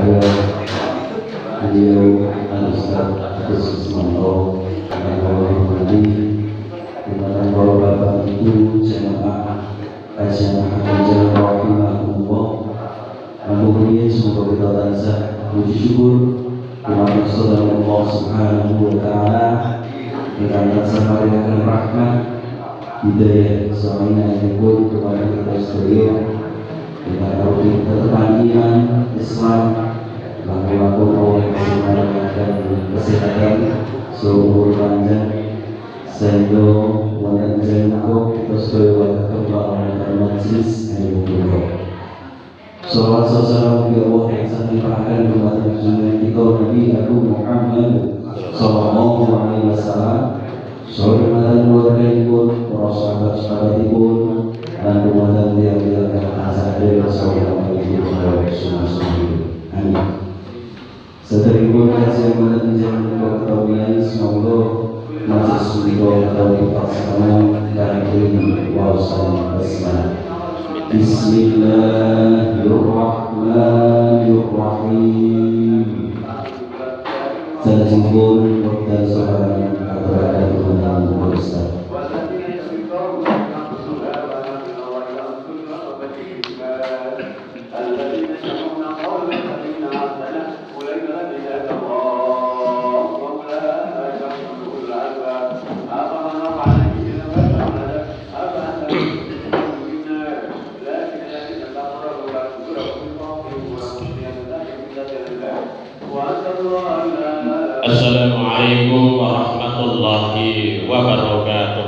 kepada beliau Al-Ustaz Agus Ismanto yang Allah hormati, kepada para bapak ibu jemaah kajian Al-Jannah rahimahumullah. Kemudian semoga kita tansah puji syukur kepada Allah Subhanahu wa taala dengan tansah memberikan rahmat hidayah samina pun kepada kita sekalian dengan taufik ketetapan iman Islam laku-laku Allah dan kesehatan seumur panjang sehingga wonten jengkok kita sedaya kembali dan majlis ilmu. Salawat salam bagi Allah yang sangat dipahami kepada junjungan kita Nabi Abu Muhammad sallallahu alaihi wasallam. Salam keluarga pun, para sahabat-sahabatipun, dan kepada yang azhar sallallahu alaihi wasallam. Amin. Seterusnya kajian pada jenjang ketahuan semoga majlis beliau atau dilaksanakan dan ini wawasan bersama. Bismillahirrahmanirrahim. Saya jemput dan seorang kepada Tuhan Ustaz. Assalamualaikum warahmatullahi wabarakatuh.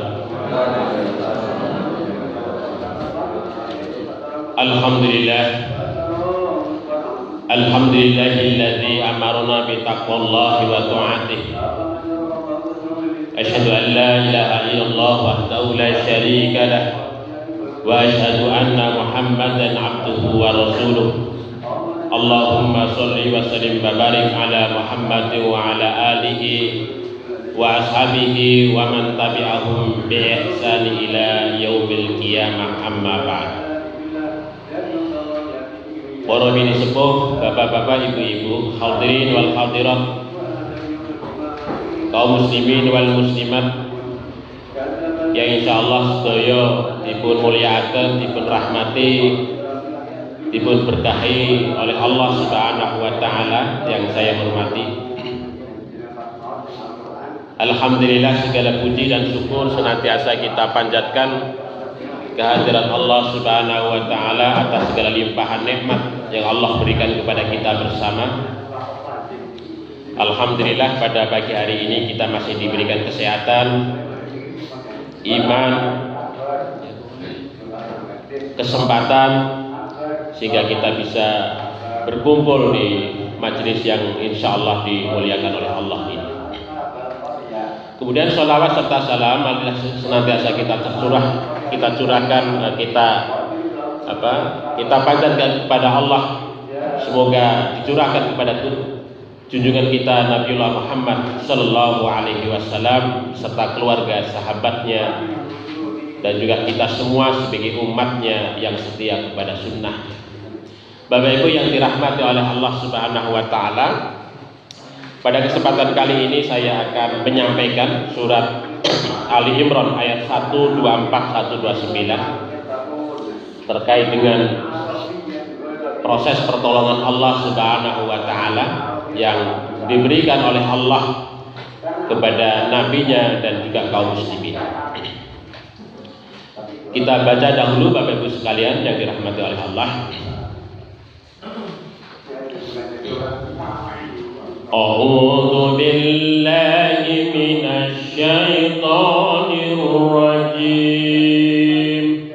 Alhamdulillah, alhamdulillahilladzi amarna bi taqwallahi wa ta'atihi. Asyhadu an la ilaha illallah wahdahu la syarika lah wa asyhadu anna Muhammadan abduhu wa rasuluh. Allahumma sholli wa sallim wa barik ala Muhammad wa ala alihi wa ashabihi wa man tabi'ahum bi ihsan ila yaumil qiyamah, amma ba'd. Para bini sepuh, bapak-bapak, ibu-ibu, hadirin wal hadirat, kaum muslimin wal muslimat yang insyaallah sedaya dipun mulyakaken, dipun rahmati, dipun berkahi oleh Allah Subhanahu wa taala yang saya hormati. Alhamdulillah, segala puji dan syukur senantiasa kita panjatkan kehadirat Allah Subhanahu wa taala atas segala limpahan nikmat yang Allah berikan kepada kita bersama. Alhamdulillah, pada pagi hari ini kita masih diberikan kesehatan, iman, kesempatan sehingga kita bisa berkumpul di majelis yang insya Allah dimuliakan oleh Allah ini. Kemudian sholawat serta salam adalah senantiasa kita curahkan, kita panjatkan kepada Allah. Semoga dicurahkan kepada junjungan kita Nabiullah Muhammad sallallahu alaihi wasallam serta keluarga sahabatnya dan juga kita semua sebagai umatnya yang setia kepada sunnah. Bapak Ibu yang dirahmati oleh Allah Subhanahu wa taala, pada kesempatan kali ini saya akan menyampaikan surat Ali Imran ayat 124 129 terkait dengan proses pertolongan Allah Subhanahu wa taala yang diberikan oleh Allah kepada nabinya dan juga kaum muslimin. Kita baca dahulu Bapak Ibu sekalian yang dirahmati oleh Allah. A'udzu billahi minasy syaithanir rajim.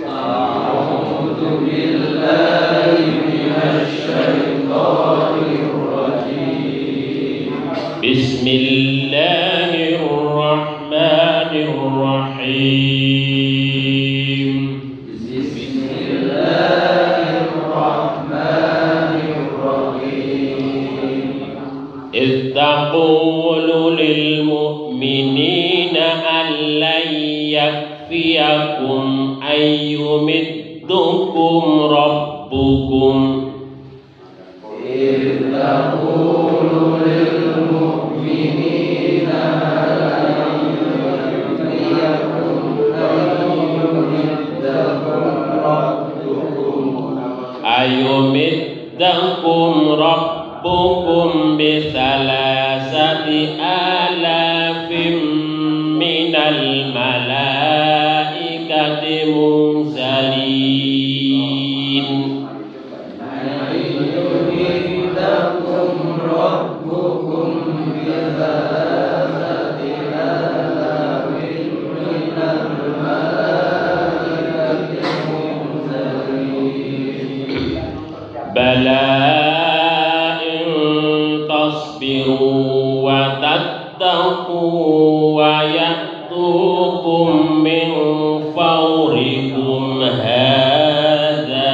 A'udzu billahi minasy syaithanir rajim. Bismillahirrahmanirrahim. إذ تقول للمؤمنين أن لن يكفيكم أن يمدكم ربكم ayumiddakum rabbukum bisalasati alafim minal malaikati munzalin. ayumiddakum rabbukum bisalasati alafim minal malaikati munzalin. Bala in tasbiru wa tattaqu wa ya'tukum min fawrikum hadza.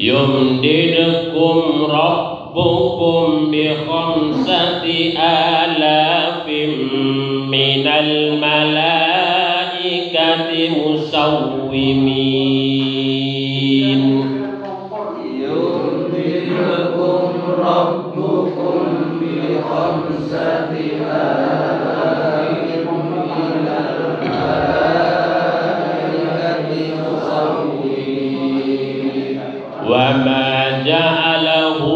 Yumdidukum rabbukum bi khamsati alafim minal malaikati musawwimin. Yumdidukum rabbukum bi khamsati alafim minal malaikati musawwimin. Wa ma ja'alahu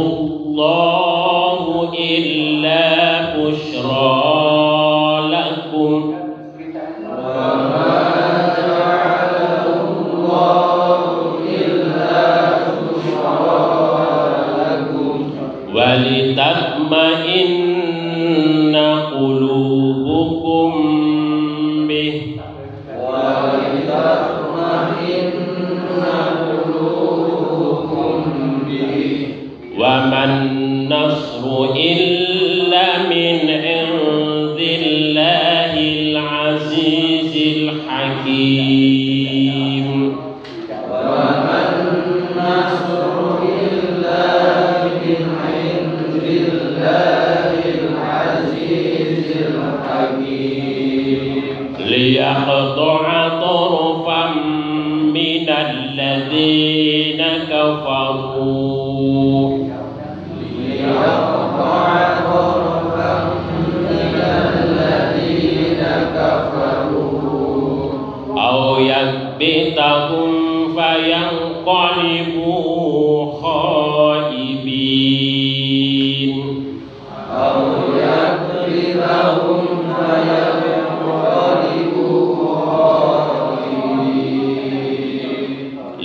Allahu illa bushra lakum. Wa ma ja'alahu Allahu illa bushra lakum. Wa litatma'inna qulubukum bih. Wa litatma'inna qulubukum bihi. Wa man nasru illa min indillahil azizil hakim. Wa man nasru illa min indillahil azizil hakim. Liyaqta'a tarfan minal ladzina kafaru. Aw yakbitahum fayanqalibu khaibin. Aw yakbitahum fayanqalibu khaibin.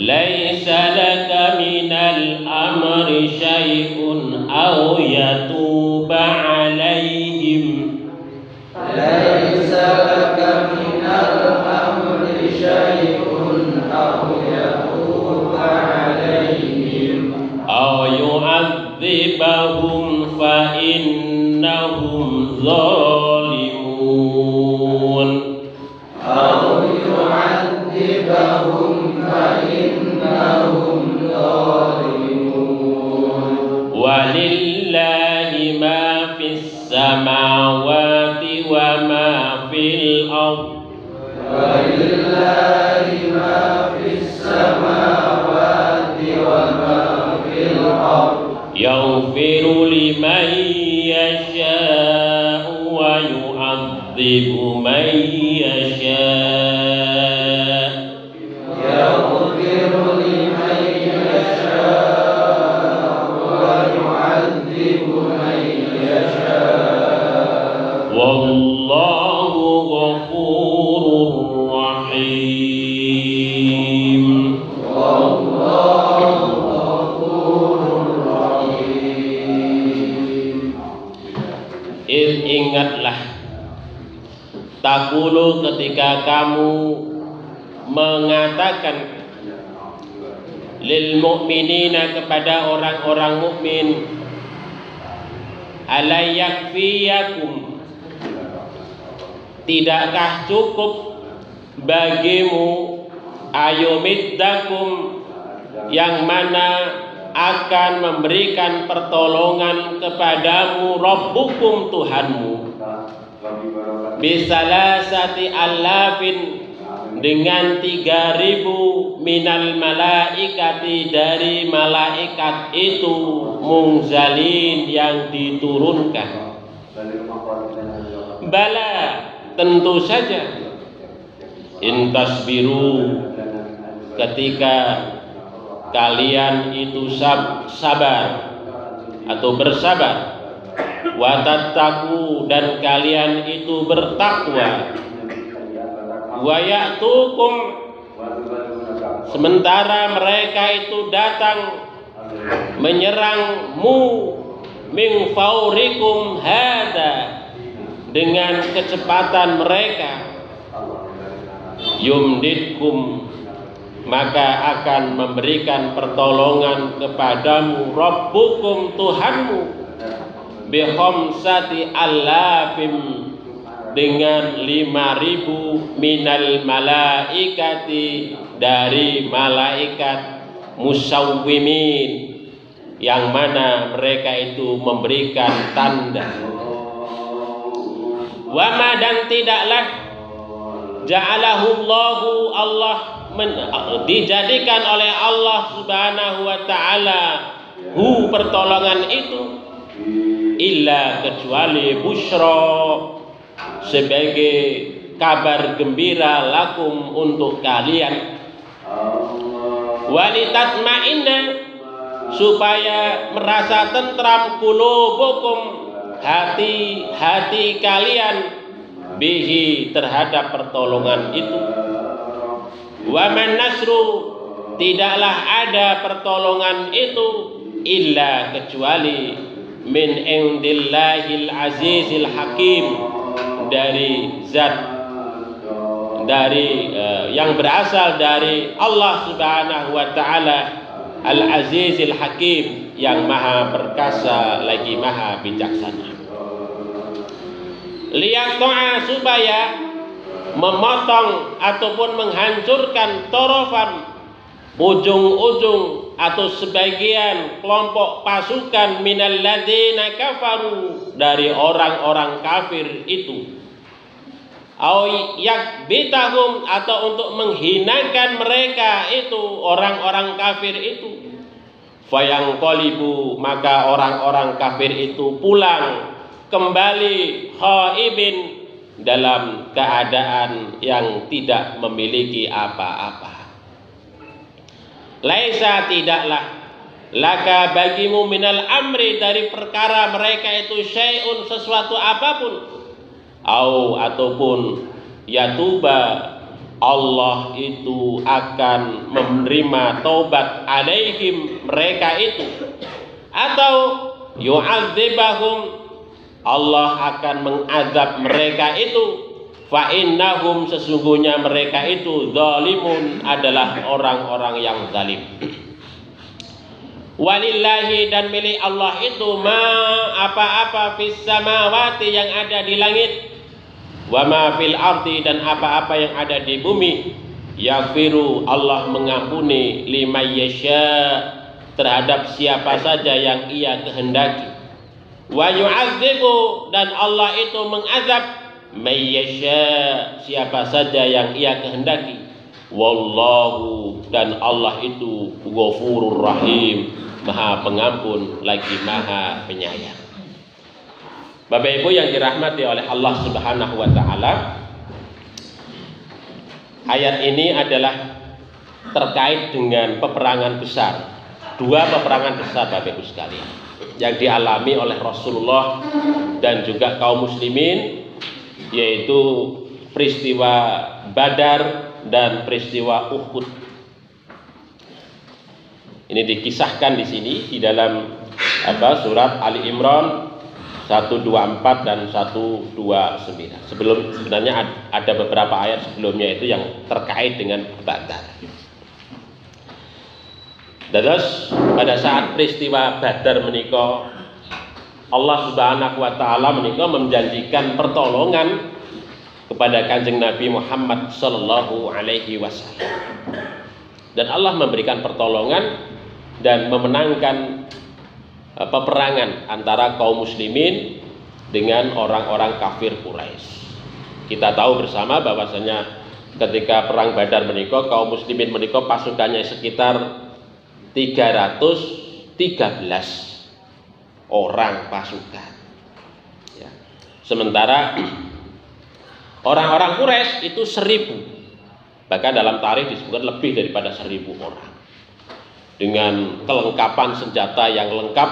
Laisa laka minal amri syai'un aw yatuba alaihim. Laisa laka minal amri syai'un aw yatuba alaihim. Aw yu'adzibahum fa innahum zalimun. Aw yu'adzibahum fa innahum zalimun. Walillahi ma fis samawati wa ma fil ardh. Walillahi ma fis samawati wa ma fil ardh. Yaghfiru liman yasha'u wa yu'adzibu man yasha'. Yaghfiru liman yasha'u wa yu'adzibu man yasha'. Wallahu ghafurur rahim. Wallahu ghafurur rahim. Ingatlah, takulu ketika kamu mengatakan lil mu'minina kepada orang-orang mukmin, alayakfiyakum, tidakkah cukup bagimu, ayumiddakum, yang mana akan memberikan pertolongan kepadamu Rabbukum Tuhanmu bisalasati alafin dengan 3.000 minal malaikati dari malaikat itu munzalin yang diturunkan. Bala, tentu saja intasbiru, ketika kalian itu sabar atau bersabar, watattaku, dan kalian itu bertakwa, wayatukum, sementara mereka itu datang menyerangmu min faurikum hada, dengan kecepatan mereka, yumdidkum, maka akan memberikan pertolongan kepadamu Rabbukum Tuhanmu bikhamsati alafim, dengan 5.000 minal malaikati, dari malaikat musawwimin, yang mana mereka itu memberikan tanda. Wama, dan tidaklah ja'alahullahu, Allah dijadikan oleh Allah subhanahu wa ta'ala hu, pertolongan itu, illa, kecuali busyra, sebagai kabar gembira, lakum, untuk kalian, walitatma'inna, supaya merasa tentram, qulubukum, hati-hati kalian, bihi, terhadap pertolongan itu. Waman nasru, tidaklah ada pertolongan itu, illa, kecuali min indillahil azizil hakim, dari zat, dari yang berasal dari Allah subhanahu wa ta'ala al-azizil hakim, yang maha perkasa lagi maha bijaksana. Liyaqta'a, supaya memotong ataupun menghancurkan torofan, ujung-ujung atau sebagian kelompok pasukan minal ladzina kafaru, dari orang-orang kafir itu, au yakbitahum, atau untuk menghinakan mereka itu, orang-orang kafir itu, fayangqalibu, maka orang-orang kafir itu pulang kembali khaibin, dalam keadaan yang tidak memiliki apa-apa. Laisa, tidaklah, laka, bagimu, minal amri, dari perkara mereka itu, syai'un, sesuatu apapun, au, ataupun yatuba, Allah itu akan menerima taubat alaihim, mereka itu, atau yu'adzibahum, Allah akan mengazab mereka itu, fa innahum, sesungguhnya mereka itu, zalimun, adalah orang-orang yang zalim. Walillahi, dan milik Allah itu, ma, apa-apa, fis samawati, yang ada di langit, wa ma fil ardi, dan apa-apa yang ada di bumi. Yaghfiru, Allah mengampuni, liman yasha, terhadap siapa saja yang Ia kehendaki. Wa yu'adzibu, dan Allah itu mengazab, may yasha, siapa saja yang Ia kehendaki. Wallahu, dan Allah itu ghafurur rahim, maha pengampun lagi maha penyayang. Bapak Ibu yang dirahmati oleh Allah subhanahu wa ta'ala, ayat ini adalah terkait dengan peperangan besar, dua peperangan besar Bapak Ibu sekalian, yang dialami oleh Rasulullah dan juga kaum muslimin, yaitu peristiwa Badar dan peristiwa Uhud. Ini dikisahkan di sini di dalam surat Ali Imran 124 dan 129. Sebenarnya ada beberapa ayat sebelumnya itu yang terkait dengan Badar. Terus pada saat peristiwa Badar menika, Allah subhanahu wa ta'ala menika menjanjikan pertolongan kepada Kanjeng Nabi Muhammad sallallahu alaihi wasallam. Dan Allah memberikan pertolongan dan memenangkan peperangan antara kaum muslimin dengan orang-orang kafir Quraisy. Kita tahu bersama bahwasanya ketika perang Badar menika kaum muslimin menika pasukannya sekitar 313 orang pasukan. Ya. Sementara orang-orang Quraisy itu 1000. Bahkan dalam tarikh disebutkan lebih daripada 1000 orang. Dengan kelengkapan senjata yang lengkap,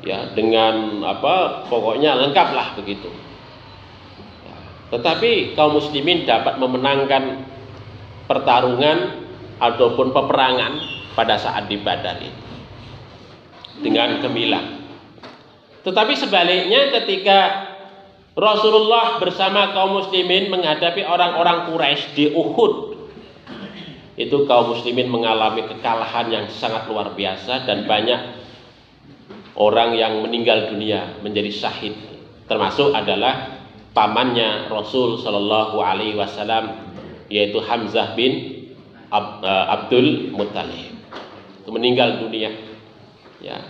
ya, dengan pokoknya lengkap lah begitu. Ya. Tetapi kaum muslimin dapat memenangkan pertarungan ataupun peperangan pada saat di Badar itu dengan gemilang. Tetapi sebaliknya ketika Rasulullah bersama kaum muslimin menghadapi orang-orang Quraisy di Uhud, itu kaum muslimin mengalami kekalahan yang sangat luar biasa dan banyak orang yang meninggal dunia menjadi syahid, termasuk adalah pamannya Rasul Shallallahu Alaihi Wasallam, yaitu Hamzah bin Abdul Muttalib. Itu meninggal dunia, ya,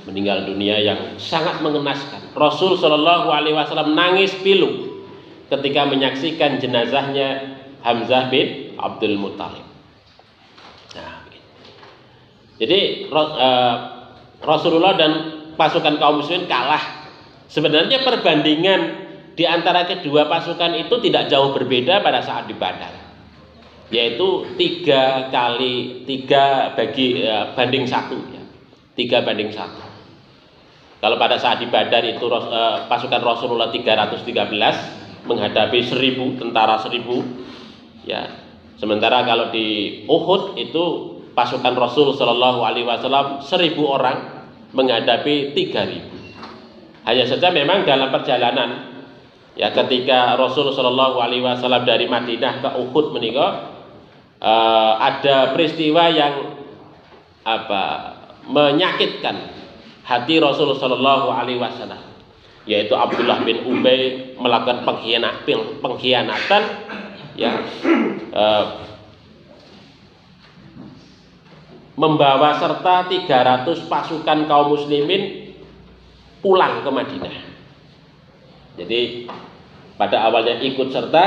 meninggal dunia yang sangat mengenaskan. Rasul Shallallahu Alaihi Wasallam nangis pilu ketika menyaksikan jenazahnya Hamzah bin Abdul Muttalib. Nah, jadi Rasulullah dan pasukan kaum muslimin kalah. Sebenarnya perbandingan di antara kedua pasukan itu tidak jauh berbeda pada saat di Badar, yaitu 3 banding 1, ya. 3 banding 1. Kalau pada saat di Badar itu pasukan Rasulullah 313 menghadapi 1000 tentara 1000, ya. Sementara kalau di Uhud itu pasukan Rasul Shallallahu Alaihi Wasallam 1000 orang menghadapi 3000. Hanya saja memang dalam perjalanan, ya, ketika Rasul Shallallahu Alaihi Wasallam dari Madinah ke Uhud menikah, ada peristiwa yang menyakitkan hati Rasul Shallallahu Alaihi Wasallam, yaitu Abdullah bin Ubay melakukan pengkhianatan, ya, membawa serta 300 pasukan kaum muslimin pulang ke Madinah. Jadi pada awalnya ikut serta,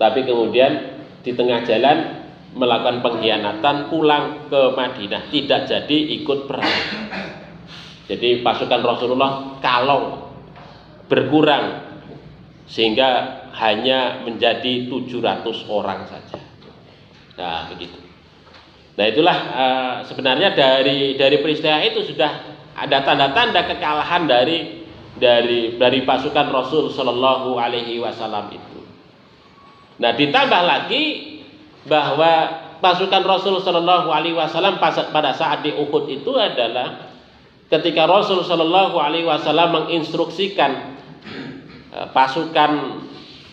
tapi kemudian di tengah jalan melakukan pengkhianatan, pulang ke Madinah, tidak jadi ikut perang. Jadi pasukan Rasulullah kalong, berkurang, sehingga hanya menjadi 700 orang saja. Nah, begitu. Nah, itulah sebenarnya dari peristiwa itu sudah ada tanda-tanda kekalahan dari pasukan Rasul Shallallahu Alaihi Wasallam itu. Nah, ditambah lagi bahwa pasukan Rasul Shallallahu Alaihi Wasallam pada saat di Uhud itu adalah ketika Rasul Shallallahu Alaihi Wasallam menginstruksikan pasukan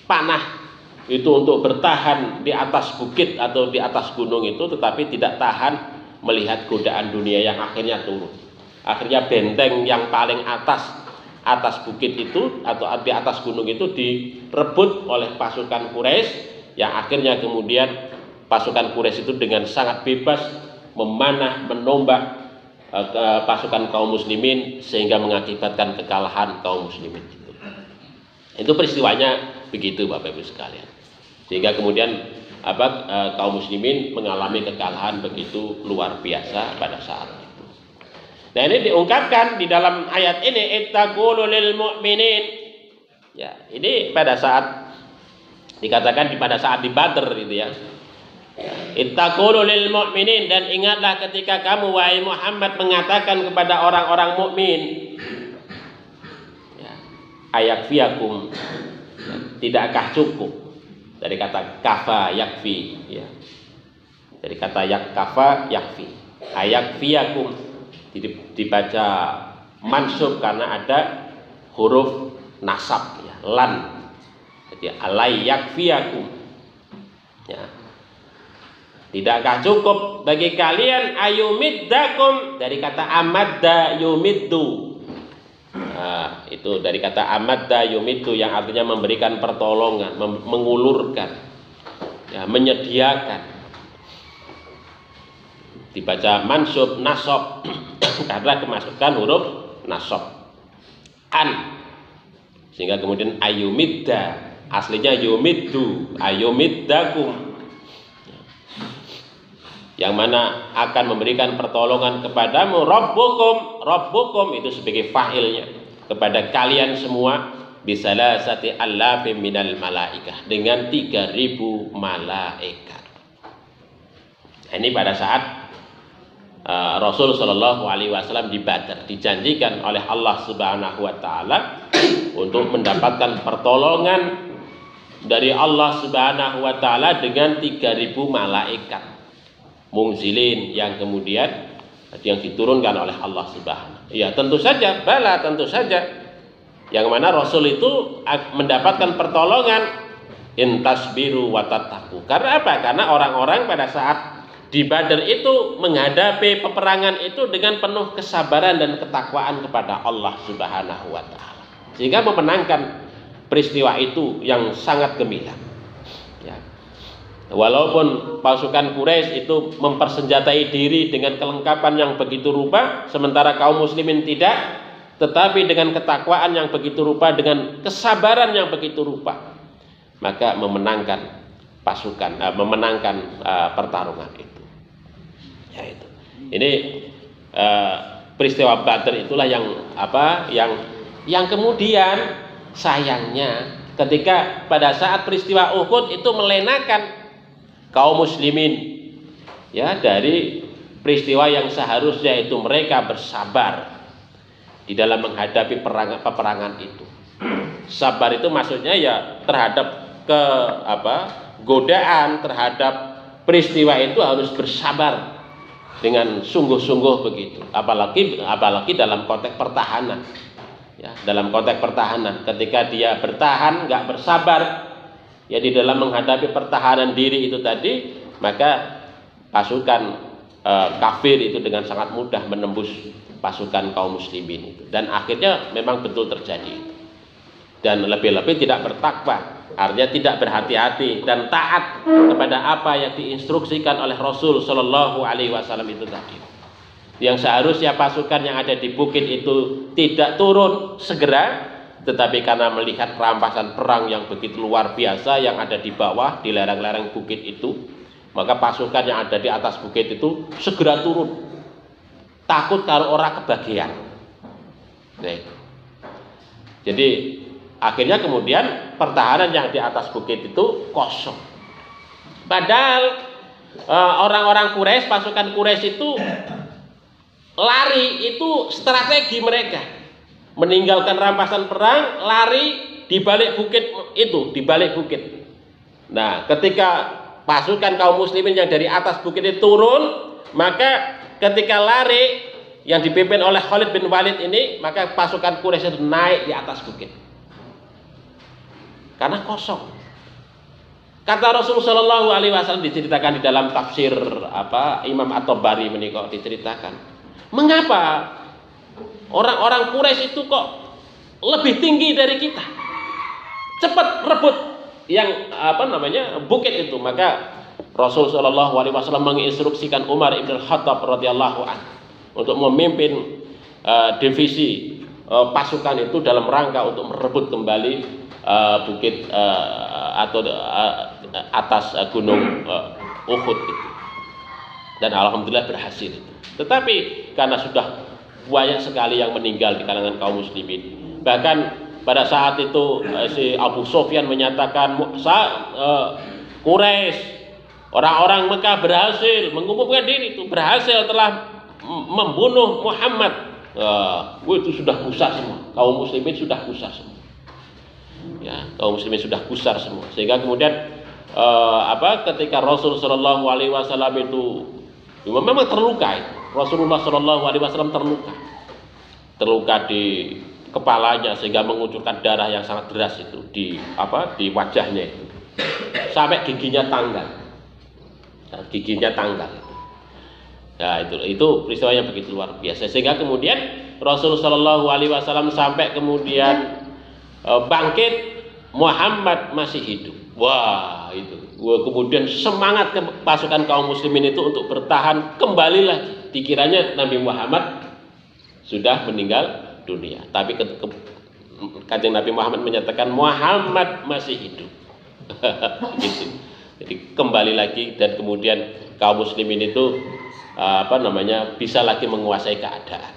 panah itu untuk bertahan di atas bukit atau di atas gunung itu, tetapi tidak tahan melihat godaan dunia yang akhirnya turun. Akhirnya benteng yang paling atas bukit itu atau di atas gunung itu direbut oleh pasukan Quraisy, yang akhirnya kemudian pasukan Quraisy itu dengan sangat bebas memanah, menombak pasukan kaum muslimin sehingga mengakibatkan kekalahan kaum muslimin itu. Itu peristiwanya begitu, Bapak Ibu sekalian. Sehingga kemudian kaum muslimin mengalami kekalahan begitu luar biasa pada saat itu. Nah, ini diungkapkan di dalam ayat ini, ittaqulu lil mu'minin. Ya, ini pada saat dikatakan pada saat di Badr itu, ya. Ittaqulu lil mu'minin, dan ingatlah ketika kamu wahai Muhammad mengatakan kepada orang-orang mukmin, ya, ayakfiyakum, ya, tidakkah cukup, dari kata kafa yakfi, ya, dari kata kafa yakfi, ayakfiyakum dibaca mansub karena ada huruf nasab, ya, lan, jadi alai yakfiyakum, ya. Tidakkah cukup bagi kalian ayumiddakum, dari kata amadda yumiddu. Nah, itu dari kata amadda yumiddu yang artinya memberikan pertolongan, mengulurkan, ya, menyediakan. dibaca mansub nasab karena kemasukan huruf nasab. An, sehingga kemudian ayumidda, aslinya yumiddu, ayumiddakum, yang mana akan memberikan pertolongan kepadamu. Rabbukum, Rabbukum itu sebagai fa'ilnya, kepada kalian semua, bisalasati allafim minal malaikah, dengan 3.000 malaikat. Ini pada saat Rasul Shallallahu Alaihi Wasallam di Badar dijanjikan oleh Allah Subhanahu Wa Taala untuk mendapatkan pertolongan dari Allah Subhanahu Wa Taala dengan 3.000 malaikat mungzilin, yang kemudian yang diturunkan oleh Allah Subhanahu. Ya tentu saja, bala tentu saja, yang mana Rasul itu mendapatkan pertolongan intasbiru wa tattaqu. Karena apa? Karena orang-orang pada saat di Badar itu menghadapi peperangan itu dengan penuh kesabaran dan ketakwaan kepada Allah Subhanahu wa Ta'ala, sehingga memenangkan peristiwa itu yang sangat gemilang. Ya. Walaupun pasukan Quraisy itu mempersenjatai diri dengan kelengkapan yang begitu rupa, sementara kaum muslimin tidak, tetapi dengan ketakwaan yang begitu rupa, dengan kesabaran yang begitu rupa, maka memenangkan pasukan, memenangkan pertarungan itu. Ya itu. Ini peristiwa Badar itulah yang kemudian sayangnya ketika pada saat peristiwa Uhud itu melenakan kaum muslimin, ya, dari peristiwa yang seharusnya itu mereka bersabar di dalam menghadapi peperangan itu. Sabar itu maksudnya ya terhadap godaan, terhadap peristiwa itu harus bersabar dengan sungguh-sungguh begitu. Apalagi dalam konteks pertahanan. Ya, dalam konteks pertahanan, ketika dia bertahan, nggak bersabar, ya di dalam menghadapi pertahanan diri itu tadi, maka pasukan kafir itu dengan sangat mudah menembus pasukan kaum muslimin itu. Dan akhirnya memang betul terjadi. Dan lebih-lebih tidak bertakwa, artinya tidak berhati-hati dan taat kepada apa yang diinstruksikan oleh Rasul Shallallahu Alaihi Wasallam itu tadi. Yang seharusnya pasukan yang ada di bukit itu tidak turun segera, tetapi karena melihat rampasan perang yang begitu luar biasa yang ada di bawah, di lereng-lereng bukit itu, maka pasukan yang ada di atas bukit itu segera turun, takut kalau orang kebagian. Nah, itu. Jadi akhirnya kemudian pertahanan yang di atas bukit itu kosong. Padahal orang-orang Quraisy, pasukan Quraisy itu lari, itu strategi mereka. Meninggalkan rampasan perang, lari di balik bukit itu, di balik bukit. Nah, ketika pasukan kaum muslimin yang dari atas bukit itu turun, maka ketika lari yang dipimpin oleh Khalid bin Walid ini, maka pasukan Quraisy itu naik di atas bukit. Karena kosong. Kata Rasulullah Shallallahu Alaihi Wasallam, diceritakan di dalam tafsir Imam At-Tabari menikah, diceritakan, mengapa orang-orang Quraisy itu kok lebih tinggi dari kita, cepat rebut yang bukit itu. Maka Rasul Shallallahu Alaihi Wasallam menginstruksikan Umar ibn Khattab radhiyallahu anhu untuk memimpin divisi pasukan itu dalam rangka untuk merebut kembali bukit atau atas gunung Uhud itu. Dan alhamdulillah berhasil itu. Tetapi karena sudah banyak sekali yang meninggal di kalangan kaum muslimin, bahkan pada saat itu si Abu Sufyan menyatakan Quraisy, orang-orang Mekah berhasil mengumumkan diri itu, berhasil telah membunuh Muhammad. Itu sudah gusar semua, kaum muslimin sudah gusar semua. Ya, kaum muslimin sudah gusar semua, sehingga kemudian ketika Rasul Shallallahu Alaihi Wasallam itu memang terluka, Rasulullah Shallallahu Alaihi Wasallam terluka di kepalanya sehingga mengucurkan darah yang sangat deras itu di wajahnya itu, sampai giginya tanggal. Nah, itu peristiwa yang begitu luar biasa, sehingga kemudian Rasulullah Shallallahu Alaihi Wasallam sampai kemudian bangkit, Muhammad masih hidup. Wah, itu Kemudian semangat pasukan kaum muslimin itu untuk bertahan kembali lagi. Dikiranya Nabi Muhammad sudah meninggal dunia. Tapi Kanjeng Nabi Muhammad menyatakan Muhammad masih hidup. Gitu. Jadi kembali lagi dan kemudian kaum muslimin itu bisa lagi menguasai keadaan.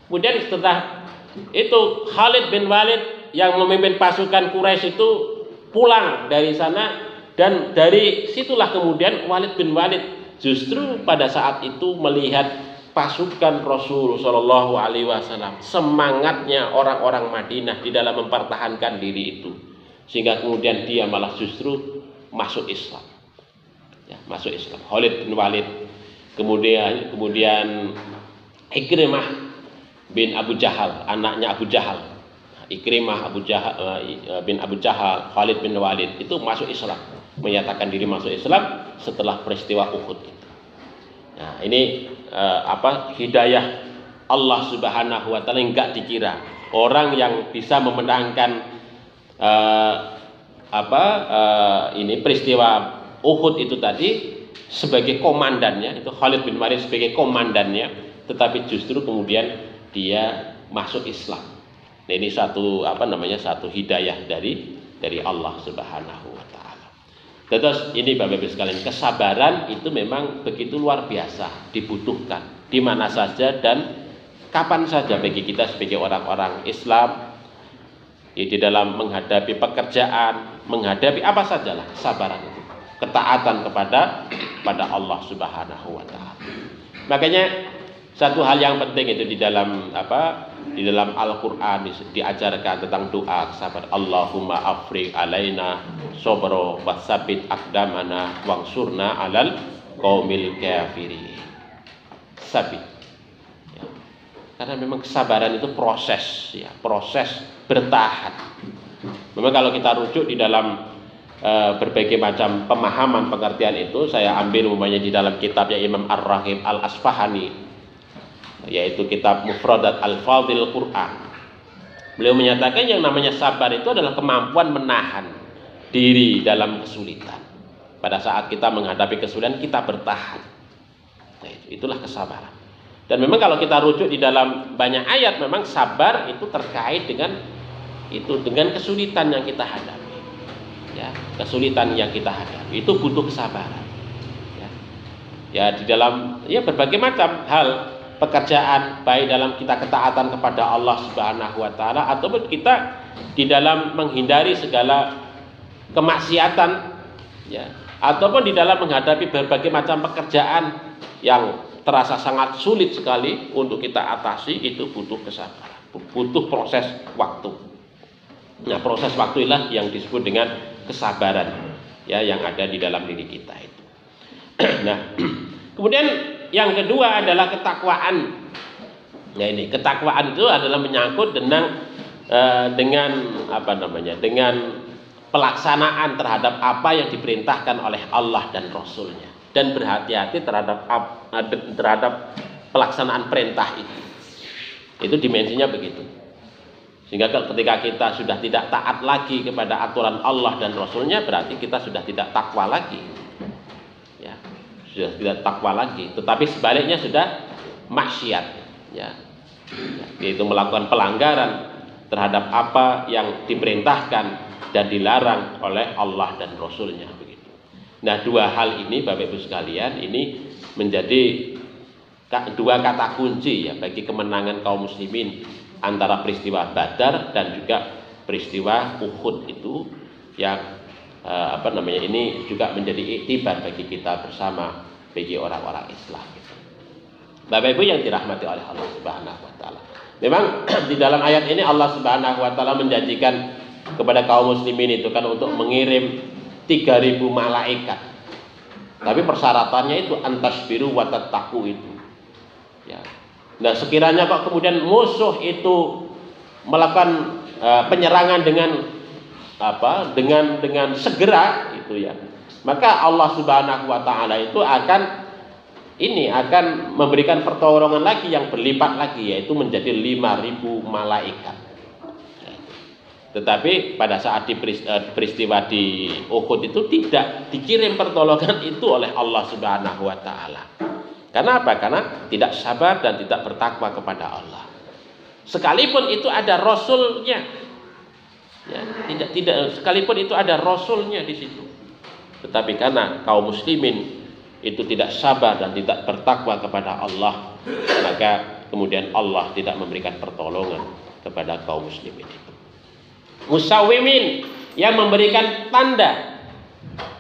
Kemudian setelah itu Khalid bin Walid yang memimpin pasukan Quraisy itu pulang dari sana. Dan dari situlah kemudian Walid bin Walid justru pada saat itu melihat pasukan Rasul Shallallahu Alaihi Wasallam, semangatnya orang-orang Madinah di dalam mempertahankan diri itu, sehingga kemudian dia malah justru masuk Islam. Ya, masuk Islam. Khalid bin Walid, kemudian Ikrimah bin Abu Jahal, anaknya Abu Jahal. Ikrimah bin Abu Jahal, Khalid bin Walid itu masuk Islam, menyatakan diri masuk Islam setelah peristiwa Uhud itu. Nah, ini hidayah Allah Subhanahu wa taala yang enggak dikira. Orang yang bisa memenangkan peristiwa Uhud itu tadi sebagai komandannya, itu Khalid bin Walid sebagai komandannya, tetapi justru kemudian dia masuk Islam. Nah, ini satu hidayah dari Allah Subhanahu wa taala. Terus ini Bapak Ibu sekalian, kesabaran itu memang begitu luar biasa, dibutuhkan di mana saja dan kapan saja bagi kita sebagai orang-orang Islam, di dalam menghadapi pekerjaan, menghadapi apa sajalah, kesabaran itu, ketaatan kepada Allah Subhanahu wa taala. Makanya satu hal yang penting itu di dalam Al-Qur'an diajarkan tentang doa sabar. Allahumma afriq alaina sabra wa tsabbit aqdamana wansurna 'alal qaumil kafirin. Sabit. Ya. Karena memang kesabaran itu proses, ya, proses bertahan. Memang kalau kita rujuk di dalam berbagai macam pemahaman pengertian itu, saya ambil umpamanya di dalam kitabnya Imam Ar-Raghib Al-Asfahani, yaitu kitab Mufradat Al-Fadhil Quran. Beliau menyatakan yang namanya sabar itu adalah kemampuan menahan diri dalam kesulitan. Pada saat kita menghadapi kesulitan, kita bertahan. Nah, itulah kesabaran. Dan memang kalau kita rujuk di dalam banyak ayat, memang sabar itu terkait dengan kesulitan yang kita hadapi. Ya, kesulitan yang kita hadapi itu butuh kesabaran. Ya, di dalam berbagai macam hal pekerjaan, baik dalam kita ketaatan kepada Allah Subhanahu wa taala ataupun kita di dalam menghindari segala kemaksiatan, ya, ataupun di dalam menghadapi berbagai macam pekerjaan yang terasa sangat sulit sekali untuk kita atasi, itu butuh kesabaran, butuh proses waktu. Nah, proses waktu inilah yang disebut dengan kesabaran, ya, yang ada di dalam diri kita itu. Nah, kemudian yang kedua adalah ketakwaan. Nah, ini ketakwaan itu adalah menyangkut dengan pelaksanaan terhadap apa yang diperintahkan oleh Allah dan Rasul-Nya, dan berhati-hati terhadap pelaksanaan perintah itu. Itu dimensinya begitu. Sehingga ketika kita sudah tidak taat lagi kepada aturan Allah dan Rasul-Nya, berarti kita sudah tidak takwa lagi. Ya, sudah tidak takwa lagi, tetapi sebaliknya sudah maksiat, ya, yaitu melakukan pelanggaran terhadap apa yang diperintahkan dan dilarang oleh Allah dan Rasul-Nya, begitu. Nah, dua hal ini Bapak Ibu sekalian, ini menjadi dua kata kunci, ya, bagi kemenangan kaum muslimin antara peristiwa Badar dan juga peristiwa Uhud itu, yang ini juga menjadi iktibar bagi kita bersama, bagi orang-orang Islam. Bapak Ibu yang dirahmati oleh Allah Subhanahu wa taala. Memang di dalam ayat ini Allah Subhanahu wa taala menjanjikan kepada kaum muslimin itu kan untuk mengirim 3.000 malaikat. Tapi persyaratannya itu antasbiru wa tattaqu itu. Ya. Nah, sekiranya kok kemudian musuh itu melakukan penyerangan dengan segera itu, ya, maka Allah Subhanahu wa taala itu akan memberikan pertolongan lagi yang berlipat lagi, yaitu menjadi 5.000 malaikat. Tetapi pada saat peristiwa di Uhud itu tidak dikirim pertolongan itu oleh Allah Subhanahu wa taala. Karena apa? Karena tidak sabar dan tidak bertakwa kepada Allah. Sekalipun itu ada rasulnya. Ya, tidak sekalipun itu ada rasulnya di situ. Tetapi karena kaum muslimin itu tidak sabar dan tidak bertakwa kepada Allah, maka kemudian Allah tidak memberikan pertolongan kepada kaum muslimin itu. Musawwimin, yang memberikan tanda,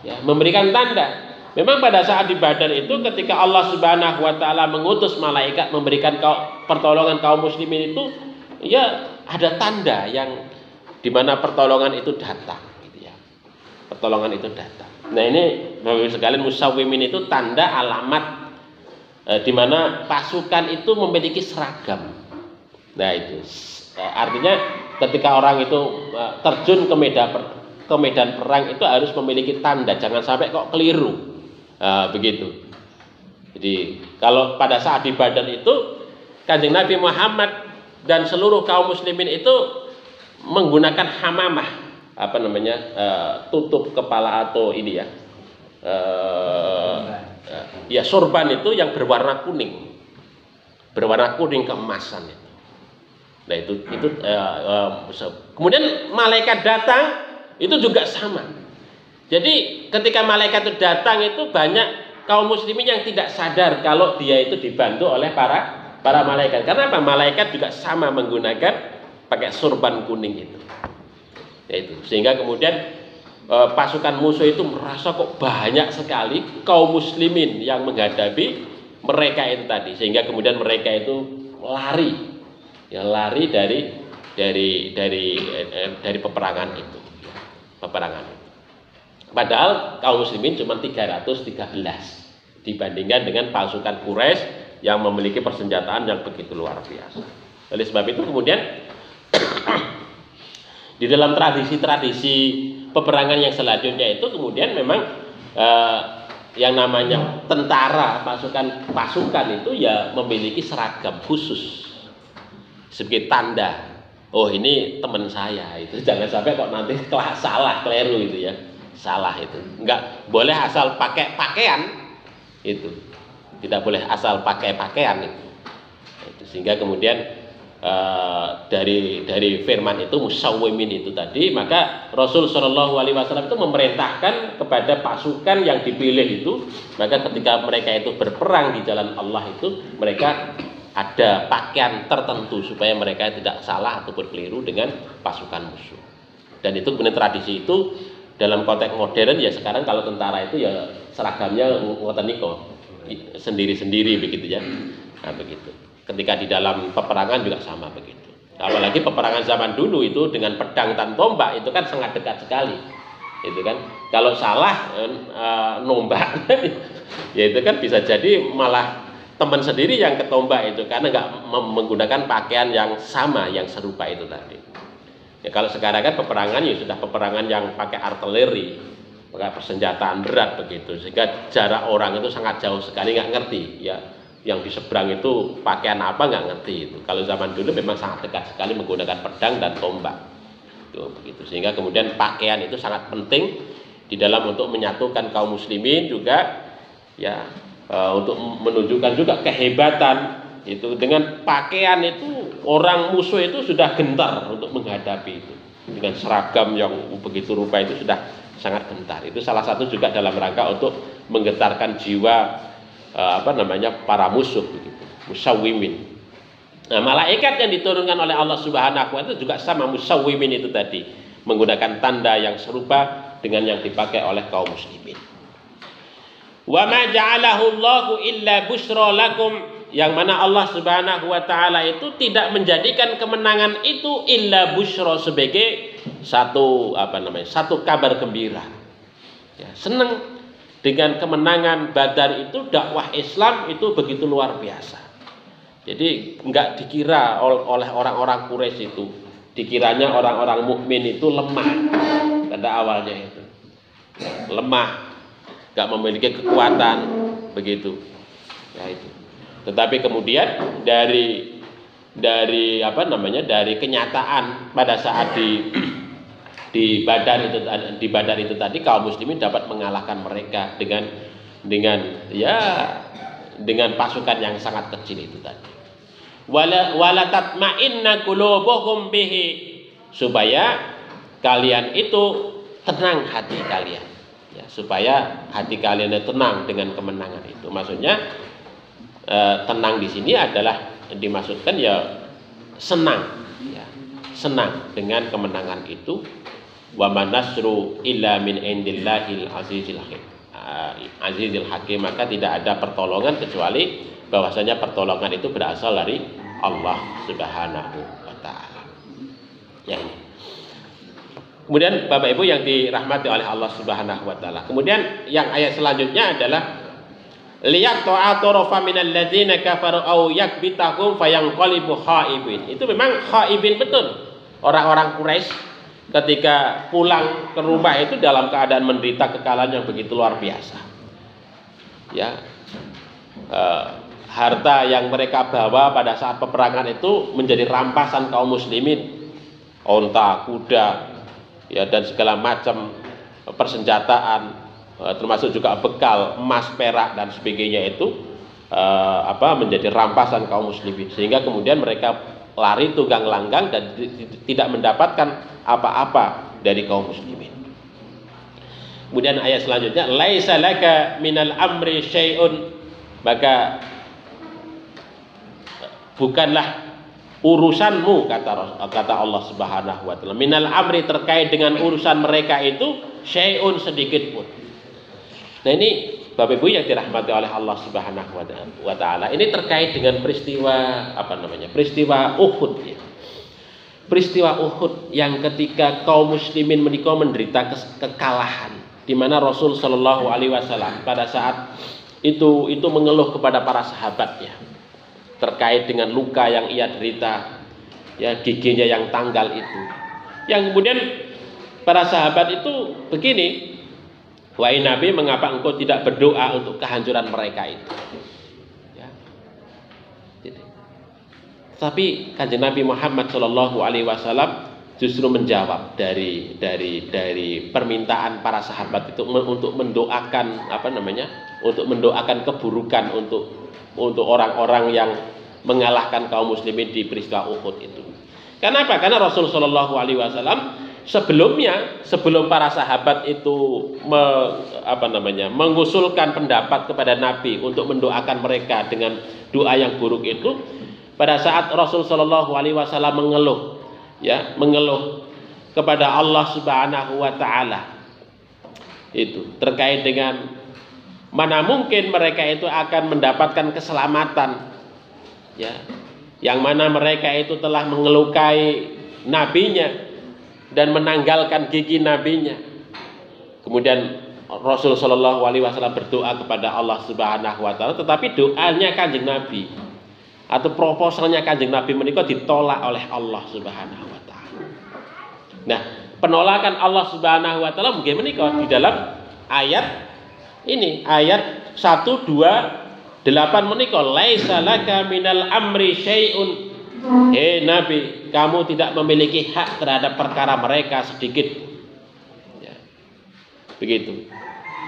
ya, memberikan tanda. Memang pada saat di Badar itu ketika Allah Subhanahu wa taala mengutus malaikat memberikan pertolongan kaum muslimin itu, ya ada tanda yang dimana pertolongan itu datang, gitu ya. Pertolongan itu datang. Nah ini Bapak Ibu sekalian, musawwimin itu tanda alamat dimana pasukan itu memiliki seragam. Nah itu artinya ketika orang itu terjun ke medan perang itu harus memiliki tanda, jangan sampai kok keliru. Begitu. Jadi kalau pada saat di Badar itu Kanjeng Nabi Muhammad dan seluruh kaum muslimin itu menggunakan hamamah, tutup kepala atau ini ya, ya sorban itu yang berwarna kuning keemasan itu. Nah itu kemudian malaikat datang itu juga sama. Jadi ketika malaikat itu datang itu banyak kaum muslimin yang tidak sadar kalau dia itu dibantu oleh para malaikat. Karena apa? Malaikat juga sama menggunakan pakai sorban kuning itu. Yaitu sehingga kemudian pasukan musuh itu merasa kok banyak sekali kaum muslimin yang menghadapi mereka itu tadi, sehingga kemudian mereka itu lari dari peperangan itu. Padahal kaum muslimin cuma 313 dibandingkan dengan pasukan Quraisy yang memiliki persenjataan yang begitu luar biasa. Oleh sebab itu kemudian di dalam tradisi-tradisi peperangan yang selanjutnya itu kemudian memang yang namanya tentara, pasukan itu ya memiliki seragam khusus sebagai tanda. Oh ini teman saya itu, jangan sampai kok nanti salah, keliru itu ya. Salah itu. Enggak boleh asal pakai pakaian itu. Tidak boleh asal pakai pakaian itu. Sehingga kemudian dari firman itu musawwimin itu tadi, maka Rasul Shallallahu Alaihi Wasallam itu memerintahkan kepada pasukan yang dipilih itu, maka ketika mereka itu berperang di jalan Allah itu, mereka ada pakaian tertentu supaya mereka tidak salah ataupun keliru dengan pasukan musuh. Dan itu kemudian tradisi itu dalam konteks modern ya sekarang kalau tentara itu ya seragamnya ngoten niko sendiri-sendiri begitu ya. Nah begitu. Ketika di dalam peperangan juga sama begitu. Apalagi peperangan zaman dulu itu dengan pedang dan tombak itu kan sangat dekat sekali. Itu kan kalau salah nombak ya itu kan bisa jadi malah teman sendiri yang ketombak itu karena nggak menggunakan pakaian yang sama yang serupa itu tadi. Ya kalau sekarang kan peperangan ya sudah peperangan yang pakai artileri, pakai persenjataan berat begitu, sehingga jarak orang itu sangat jauh sekali nggak ngerti ya yang di seberang itu pakaian apa nggak ngerti itu. Kalau zaman dulu memang sangat dekat sekali menggunakan pedang dan tombak itu begitu, sehingga kemudian pakaian itu sangat penting di dalam untuk menyatukan kaum muslimin juga ya, untuk menunjukkan juga kehebatan itu. Dengan pakaian itu orang musuh itu sudah gentar untuk menghadapi itu. Dengan seragam yang begitu rupa itu sudah sangat gentar. Itu salah satu juga dalam rangka untuk menggetarkan jiwa para musuh begitu. Musawwimin. Nah, malaikat yang diturunkan oleh Allah Subhanahu wa taala juga sama musawwimin itu tadi, menggunakan tanda yang serupa dengan yang dipakai oleh kaum muslimin. Wa ma ja'alahu Allahu illa busyra lakum, yang mana Allah Subhanahu wa taala itu tidak menjadikan kemenangan itu illa busyra sebagai satu kabar gembira. Ya, senang dengan kemenangan Badar itu, dakwah Islam itu begitu luar biasa. Jadi enggak dikira oleh orang-orang Quraisy itu, dikiranya orang-orang mukmin itu lemah pada awalnya itu. Lemah, enggak memiliki kekuatan begitu. Ya itu. Tetapi kemudian dari kenyataan pada saat di di Badar itu tadi kaum muslimin dapat mengalahkan mereka dengan pasukan yang sangat kecil itu tadi. Wala tatma'inna qulubuhum bihi, supaya kalian itu tenang hati kalian, ya, supaya hati kalian tenang dengan kemenangan itu. Maksudnya tenang di sini adalah dimaksudkan ya senang, ya, senang dengan kemenangan itu. Wa manasru illa min indillahil azizil hakim, maka tidak ada pertolongan kecuali bahwasanya pertolongan itu berasal dari Allah Subhanahu wa taala. Ya, ini. Kemudian Bapak Ibu yang dirahmati oleh Allah Subhanahu wa taala. Kemudian yang ayat selanjutnya adalah liyat ta'aturafa minal ladzina kafaru aw yakbitahum fayanqalibu khaibin. Itu memang khaibin betul. Orang-orang Quraisy ketika pulang ke rumah itu dalam keadaan menderita kekalahan yang begitu luar biasa. Ya, harta yang mereka bawa pada saat peperangan itu menjadi rampasan kaum muslimin, onta, kuda, ya, dan segala macam persenjataan, termasuk juga bekal emas, perak dan sebagainya itu menjadi rampasan kaum muslimin, sehingga kemudian mereka lari tunggang langgang dan tidak mendapatkan apa-apa dari kaum muslimin. Kemudian ayat selanjutnya, laisa laka minal amri syai'un, maka bukanlah urusanmu, kata Allah Subhanahu wa taala, minal amri, terkait dengan urusan mereka itu, syai'un, sedikit pun. Nah, ini Bapak Ibu yang dirahmati oleh Allah Subhanahu wa taala, ini terkait dengan peristiwa Uhud, ya. Peristiwa Uhud yang ketika kaum muslimin menika menderita kekalahan, di mana Rasul Shallallahu alaihi wasallam pada saat itu mengeluh kepada para sahabatnya terkait dengan luka yang ia derita, ya, giginya yang tanggal itu. Yang kemudian para sahabat itu begini, wahai Nabi, mengapa engkau tidak berdoa untuk kehancuran mereka itu? Ya. Tapi Kanjeng Nabi Muhammad Shallallahu Alaihi Wasallam justru menjawab dari permintaan para sahabat itu untuk mendoakan untuk mendoakan keburukan untuk orang-orang yang mengalahkan kaum muslimin di peristiwa Uhud itu. Kenapa? Karena Rasul Shallallahu Alaihi Wasallam sebelum para sahabat itu mengusulkan pendapat kepada Nabi untuk mendoakan mereka dengan doa yang buruk itu, pada saat Rasul Shallallahu Alaihi Wasallam mengeluh kepada Allah Subhanahu wa taala itu terkait dengan mana mungkin mereka itu akan mendapatkan keselamatan, ya, yang mana mereka itu telah mengelukai nabinya dan menanggalkan gigi nabinya. Kemudian Rasul Shallallahu Alaihi Wasallam berdoa kepada Allah Subhanahu wa taala, tetapi doanya Kanjeng Nabi atau proposalnya Kanjeng Nabi menika ditolak oleh Allah Subhanahu wa taala. Nah, penolakan Allah Subhanahu wa taala mungkin menika di dalam ayat ini, ayat 128 menika, laisa laka minal amri syai'un. Nabi, kamu tidak memiliki hak terhadap perkara mereka sedikit. Ya. Begitu.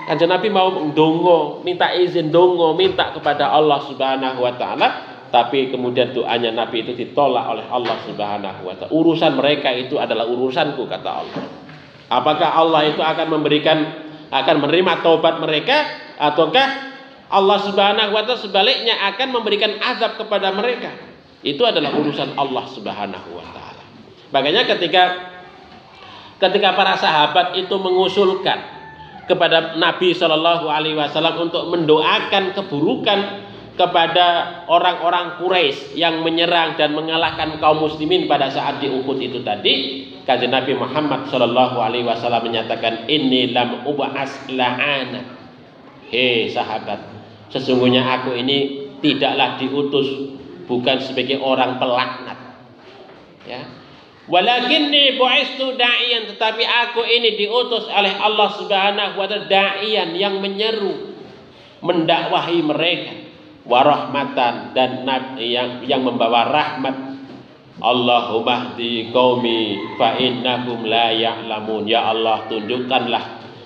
Kanjeng Nabi mau ndonga, minta izin ndonga, minta kepada Allah Subhanahu wa taala, tapi kemudian doanya Nabi itu ditolak oleh Allah Subhanahu wa taala. Urusan mereka itu adalah urusanku, kata Allah. Apakah Allah itu akan menerima taubat mereka, ataukah Allah Subhanahu wa taala sebaliknya akan memberikan azab kepada mereka? Itu adalah urusan Allah Subhanahu wa taala. Makanya ketika para sahabat itu mengusulkan kepada Nabi Shallallahu alaihi wasallam untuk mendoakan keburukan kepada orang-orang Quraisy yang menyerang dan mengalahkan kaum muslimin pada saat di Uhud itu tadi, Kanjeng Nabi Muhammad Shallallahu alaihi wasallam menyatakan, inni lam ub'as la'ana. Hei sahabat, sesungguhnya aku ini tidaklah diutus bukan sebagai orang pelaknat, ya. Walakinni bu'istu da'iyan, tetapi aku ini diutus oleh Allah Subhanahu wa taala da'iyan, yang menyeru, mendakwahi mereka, warahmatan, dan yang membawa rahmat, Allahumma hdi qaumi fa innahum la ya'lamun. Ya Allah, tunjukkanlah,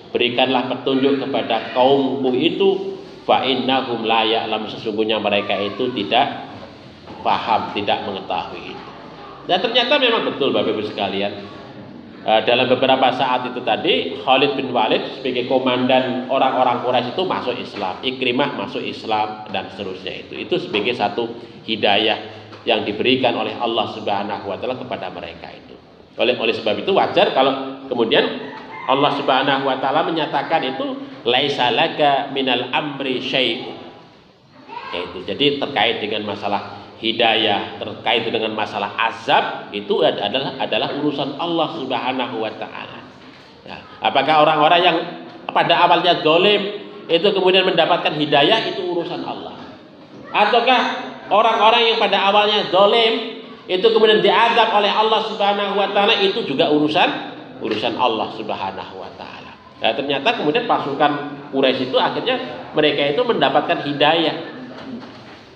berikanlah petunjuk kepada kaumku itu, fa innahum la ya'lamun, sesungguhnya mereka itu tidak paham, tidak mengetahui itu. Dan ternyata memang betul Bapak Ibu sekalian. Dalam beberapa saat itu tadi, Khalid bin Walid sebagai komandan orang-orang Quraisy itu masuk Islam, Ikrimah masuk Islam, dan seterusnya itu sebagai satu hidayah yang diberikan oleh Allah Subhanahu wa taala kepada mereka itu. Oleh sebab itu wajar kalau kemudian Allah Subhanahu wa taala menyatakan itu laisa laka minal amri syai'un. Yaitu jadi terkait dengan masalah hidayah, terkait dengan masalah azab, itu adalah urusan Allah Subhanahu wa taala. Ya, apakah orang-orang yang pada awalnya zalim itu kemudian mendapatkan hidayah, itu urusan Allah. Ataukah orang-orang yang pada awalnya zalim itu kemudian diazab oleh Allah Subhanahu wa taala, itu juga urusan Allah Subhanahu wa taala. Nah, ternyata kemudian pasukan Quraisy itu akhirnya mereka itu mendapatkan hidayah.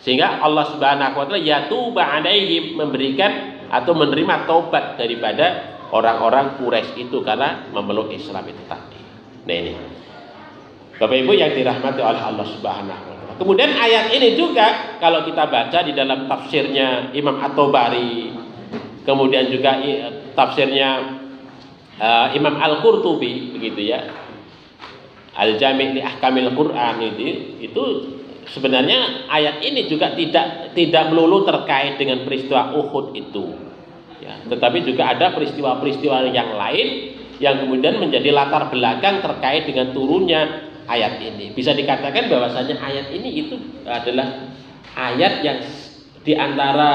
Sehingga Allah Subhanahu wa taala yatuba alaihim, memberikan atau menerima taubat daripada orang-orang Quraisy itu karena memeluk Islam itu tadi. Nah ini Bapak Ibu yang dirahmati oleh Allah Subhanahu wa taala. Kemudian ayat ini juga kalau kita baca di dalam tafsirnya Imam At-Tabari, kemudian juga tafsirnya Imam Al-Qurtubi begitu ya. Al-Jami' li Ahkamil Quran itu sebenarnya ayat ini juga tidak melulu terkait dengan peristiwa Uhud itu, ya, tetapi juga ada peristiwa-peristiwa yang lain yang kemudian menjadi latar belakang terkait dengan turunnya ayat ini. Bisa dikatakan bahwasanya ayat ini itu adalah ayat yang diantara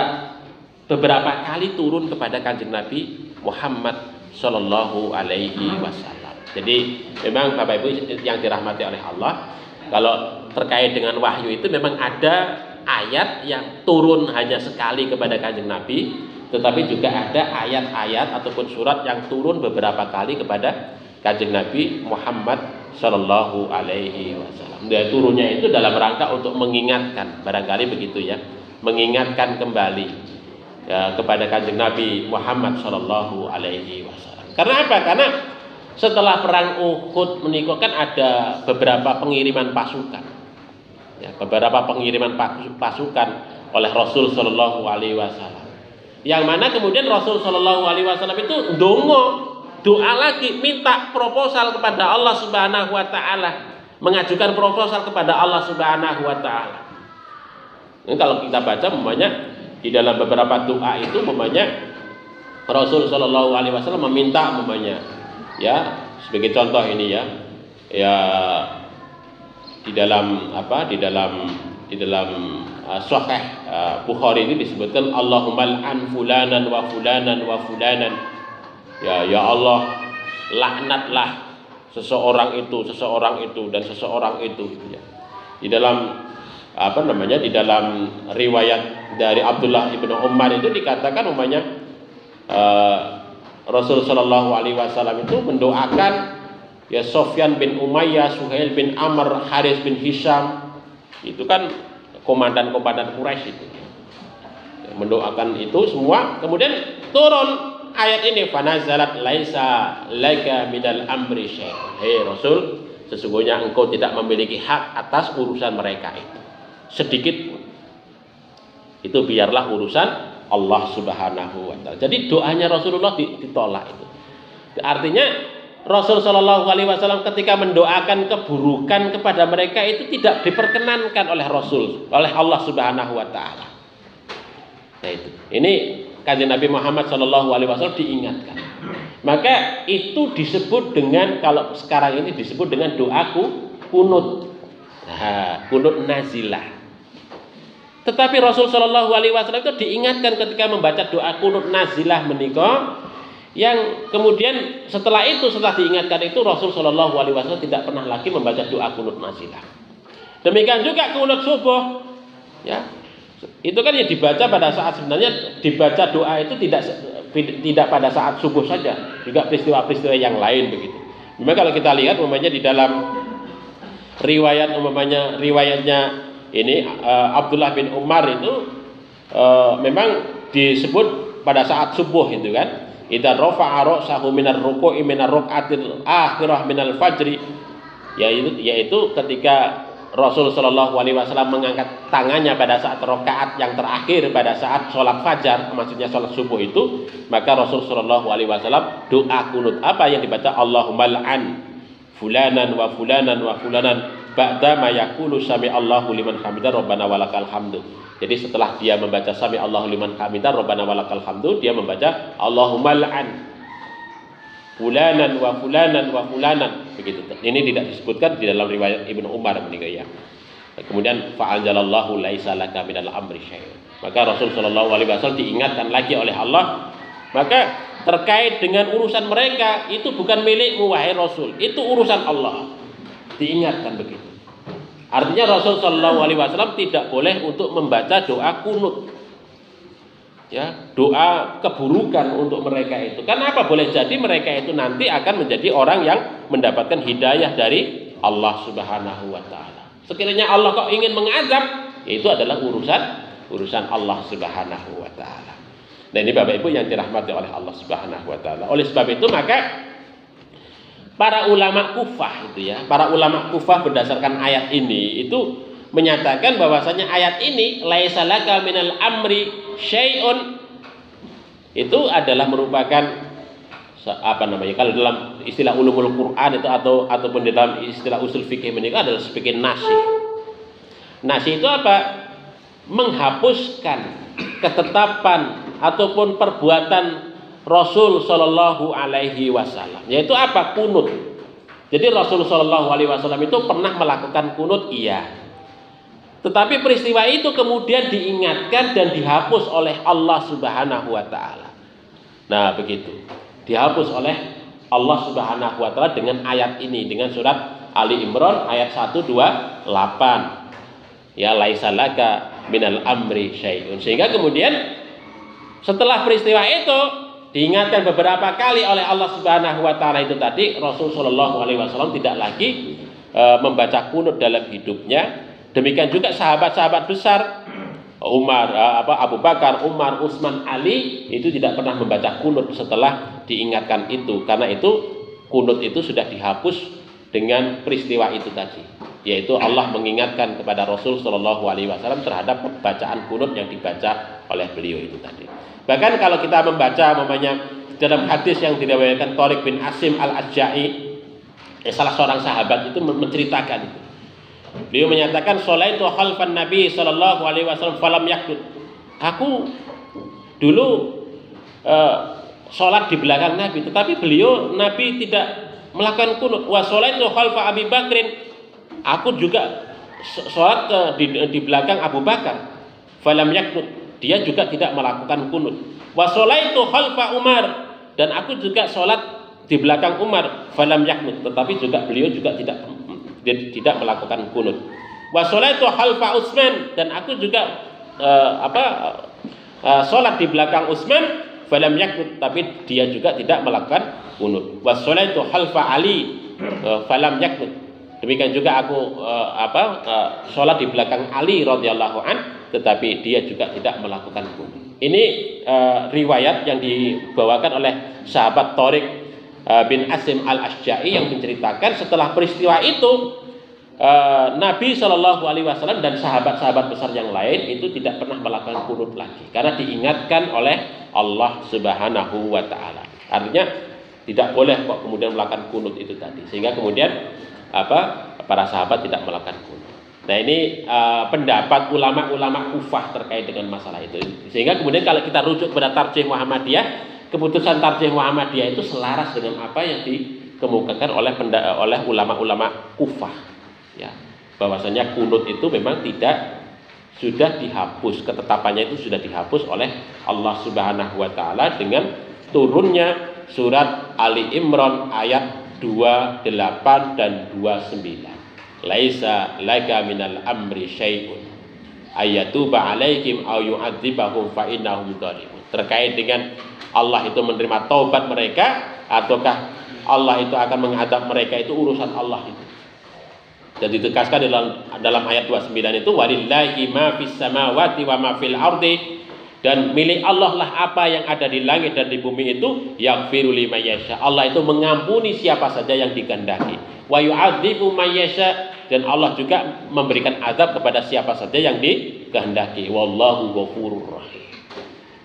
beberapa kali turun kepada Kanjeng Nabi Muhammad Shallallahu Alaihi Wasallam. Jadi memang Bapak Ibu yang dirahmati oleh Allah, kalau terkait dengan wahyu itu memang ada ayat yang turun hanya sekali kepada Kanjeng Nabi, tetapi juga ada ayat-ayat ataupun surat yang turun beberapa kali kepada Kanjeng Nabi Muhammad Shallallahu Alaihi Wasallam. Dan turunnya itu dalam rangka untuk mengingatkan, barangkali begitu ya, mengingatkan kembali ya, kepada Kanjeng Nabi Muhammad Shallallahu Alaihi Wasallam. Karena apa? Karena setelah perang Uhud menikah kan ada beberapa pengiriman pasukan, ya, beberapa pengiriman pasukan oleh Rasul Shallallahu Alaihi Wasallam. Yang mana kemudian Rasul Shallallahu Alaihi Wasallam itu doa lagi, minta proposal kepada Allah Subhanahu Wa Taala, mengajukan proposal kepada Allah Subhanahu Wa Taala. Ini kalau kita baca, umpamanya di dalam beberapa doa itu, umpamanya Rasul Shallallahu Alaihi Wasallam meminta, umpamanya ya, sebagai contoh ini ya di dalam Sahih Bukhari ini disebutkan Allahumma an fulanan wa fulanan wa fulanan, ya Allah, laknatlah seseorang itu dan seseorang itu ya. Di dalam di dalam riwayat dari Abdullah ibnu Umar itu dikatakan umpamanya Rasul Shallallahu Alaihi Wasallam itu mendoakan ya Sofyan bin Umayyah, Suhail bin Amr, Haris bin Hisham, itu kan komandan-komandan Quraisy itu, mendoakan itu semua. Kemudian turun ayat ini, fanazalat laisa laka minal amri syai'. Hei Rasul, sesungguhnya engkau tidak memiliki hak atas urusan mereka itu sedikit pun. Itu biarlah urusan Allah Subhanahu wa taala. Jadi doanya Rasulullah ditolak itu. Artinya Rasul Shallallahu Alaihi Wasallam ketika mendoakan keburukan kepada mereka itu tidak diperkenankan oleh Rasul, oleh Allah Subhanahu wa taala. Nah itu. Ini Kanjeng Nabi Muhammad Shallallahu Alaihi Wasallam diingatkan. Maka itu disebut dengan, kalau sekarang ini disebut dengan doaku kunut. Nah, kunut nazilah. Tetapi Rasul Shallallahu Alaihi Wasallam itu diingatkan ketika membaca doa kunut nazilah menika, yang kemudian setelah diingatkan itu Rasul Shallallahu Alaihi Wasallam tidak pernah lagi membaca doa kunut nazilah. Demikian juga kunut subuh, ya itu kan yang dibaca pada saat, sebenarnya dibaca doa itu tidak pada saat subuh saja, juga peristiwa-peristiwa yang lain begitu. Memang kalau kita lihat umpamanya di dalam riwayatnya ini Abdullah bin Umar itu memang disebut pada saat subuh itu kan. Idza rafa'a ra'sahu minar ruku'i minar ruk'atil akhirah minal fajri, yaitu ketika Rasul Shallallahu Alaihi Wasallam mengangkat tangannya pada saat rakaat yang terakhir pada saat sholat fajar, maksudnya sholat subuh itu, maka Rasul Shallallahu Alaihi Wasallam doa kunut apa yang dibaca, Allahumma la'an fulanan wa fulanan wa fulanan ba'da ma yaqulu sami Allahu liman hamidah rabbana walakal hamdu. Jadi setelah dia membaca sami Allahu liman hamidah rabbana walakal hamdu, dia membaca Allahumma la'an fulanan wa fulanan wa fulanan, begitu. Ini tidak disebutkan di dalam riwayat Ibnu Umar meninggal ya. Kemudian fa'anzalallahu laisa laka minal amri syai'. Maka Rasul sallallahu alaihi wasallam diingatkan lagi oleh Allah, maka terkait dengan urusan mereka itu bukan milikmu wahai Rasul, itu urusan Allah. Diingatkan begitu. Artinya Rasul sallallahu alaihi wasallam tidak boleh untuk membaca doa kunut. Ya, doa keburukan untuk mereka itu. Kenapa boleh jadi mereka itu nanti akan menjadi orang yang mendapatkan hidayah dari Allah Subhanahu wa taala. Sekiranya Allah kok ingin mengazab, itu adalah urusan Allah Subhanahu wa taala. Dan ini Bapak Ibu yang dirahmati oleh Allah Subhanahu wa taala. Oleh sebab itu maka para ulama Kufah itu ya, para ulama Kufah berdasarkan ayat ini itu menyatakan bahwasanya ayat ini laisa laka minal amri syai'un itu adalah merupakan apa namanya, kalau dalam istilah ulumul Quran itu ataupun dalam istilah usul fikih menikah adalah sebagai nasih. Nasih itu apa? Menghapuskan ketetapan ataupun perbuatan Rasul Shallallahu Alaihi Wasallam, yaitu apa? Kunut. Jadi Rasul Shallallahu Alaihi Wasallam itu pernah melakukan kunut, iya. Tetapi peristiwa itu kemudian diingatkan dan dihapus oleh Allah Subhanahu wa taala. Nah, begitu. Dihapus oleh Allah Subhanahu wa taala dengan ayat ini, dengan surat Ali Imran ayat 128. Ya laisa laka minal amri syai'un. Sehingga kemudian setelah peristiwa itu diingatkan beberapa kali oleh Allah Subhanahu wa taala itu tadi, Rasul sallallahu alaihi wasallam tidak lagi membaca kunut dalam hidupnya. Demikian juga sahabat-sahabat besar Abu Bakar, Umar, Utsman, Ali itu tidak pernah membaca kunut setelah diingatkan itu, karena itu kunut itu sudah dihapus dengan peristiwa itu tadi, yaitu Allah mengingatkan kepada Rasul Shallallahu Alaihi Wasallam terhadap bacaan kunut yang dibaca oleh beliau itu tadi. Bahkan kalau kita membaca dalam hadis yang diriwayatkan Thariq bin Asim al-Ajja'i, salah seorang sahabat itu menceritakan itu. Beliau menyatakan sholaitu khalfan Nabi sallallahu alaihi wasallam falam yakut. Aku dulu sholat di belakang Nabi, tetapi Nabi tidak melakukan kunut. Wa sholaitu khalfa Abi Bakrin. Aku juga sholat di belakang Abu Bakar. Falam yakut. Dia juga tidak melakukan kunut. Wa sholaitu khalfa Umar, dan aku juga sholat di belakang Umar. Falam yakut. Tetapi juga beliau juga tidak melakukan kunut. Wa sholaitu khalfa Utsman, dan aku juga sholat di belakang Utsman. Falam yakut, tapi dia juga tidak melakukan kunut. Wa sholaitu khalfa Ali, falam yakut. Demikian juga aku sholat di belakang Ali radhiyallahu an, tetapi dia juga tidak melakukan kunut. Ini riwayat yang dibawakan oleh sahabat Thariq bin Asim al-Ashja'i yang menceritakan setelah peristiwa itu Nabi Shallallahu Alaihi Wasallam dan sahabat-sahabat besar yang lain itu tidak pernah melakukan kunut lagi karena diingatkan oleh Allah Subhanahu wa taala. Artinya tidak boleh kok kemudian melakukan kunut itu tadi, sehingga kemudian para sahabat tidak melakukan kunut. Nah, ini pendapat ulama-ulama Kufah terkait dengan masalah itu. Sehingga kemudian kalau kita rujuk pada Tarjih Muhammadiyah, keputusan Tarjih Muhammadiyah itu selaras dengan apa yang dikemukakan oleh ulama-ulama Kufah. Ya, bahwasanya kunut itu memang sudah dihapus, ketetapannya itu sudah dihapus oleh Allah Subhanahu wa taala dengan turunnya surat Ali Imran ayat 28 dan 29. Laisa laka minal amri syai'un ayatuba alaikum aw yu'adzibahum fa innahum dzalimun. Terkait dengan Allah itu menerima taubat mereka ataukah Allah itu akan menghadap mereka, itu urusan Allah itu. Dan ditegaskan dalam ayat 29 itu walillahi ma fis samawati wa ma fil ardi Dan milik Allah lah apa yang ada di langit dan di bumi itu, yaghfiru liman yasha. Allah itu mengampuni siapa saja yang dikehendaki. Wa yu'adzibu man yasha, dan Allah juga memberikan azab kepada siapa saja yang dikehendaki. Wallahu ghafurur rahim.